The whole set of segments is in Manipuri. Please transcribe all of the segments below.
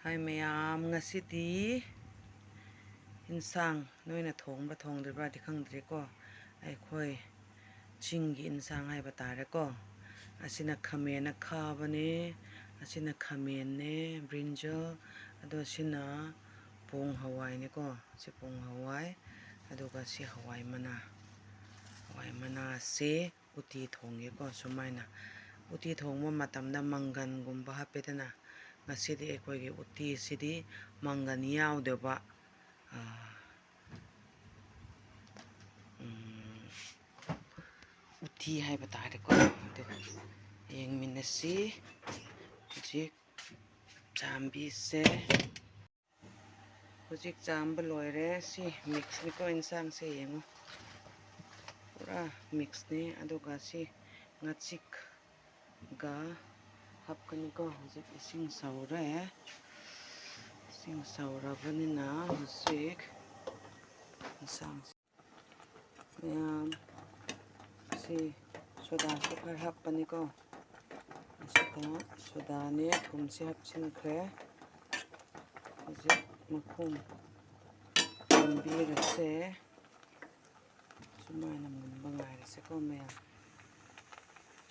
Hai mayam ngasidi insang noina thongba thongdribra di khangdre ko aikhoi chinggi insang haiba tare ko asina khamen khabane asina khamen ne brinjal ado sina pong hawai ne ko si pong hawai aduga si hawai mana se uti thongge ko sumaina uti thongma matamda mangan gumba hapedana ngasidi ekhoigi uti sidi mangan yaudeba uti haiba tare ko adu yengminasi hujik chambi se hujik chamba loire si mix ni ko insang se yengo pura mix ni aduga si ngachik ga hapkani ko hujik ising saurabanina hujik insang mayam si soda su khar hapani ko asida soda ne thum si hapchinkhre hujik makhum ambirase sumaina munba ngairase ko mayam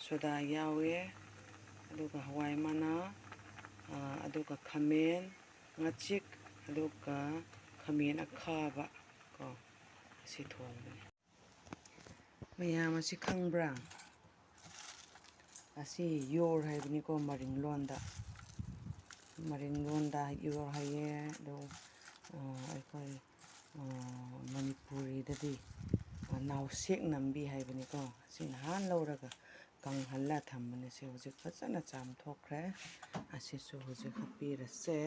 soda yawe aduga hawai mana aduga khamen ngachik aduga khamen akhaba ko si thongbani mayam asi khangbra asi yor haibani ko maring londa yor haye do aikhoi manipuri dadi nausek nambi haibani ko sina han lauraga kanghalla thambane se hujik fajana chamthokre asisu hujik hapirase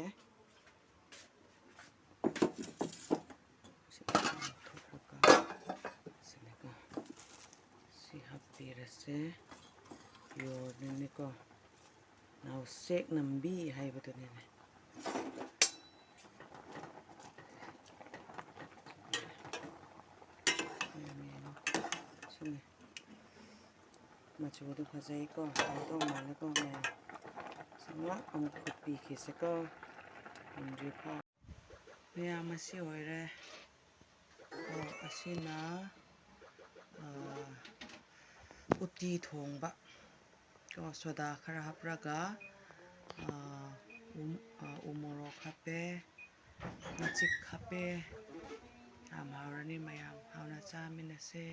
si hapirase yor nini ko nausek nambi haibadu nini sini machudu phajai ko auto male ko me sanga amuk khutpi khise ko indri pha mayam asi oire asina uti thongba ko soda khara hapraga umorok hape ngachik hape amhaurani mayam hauna chaminase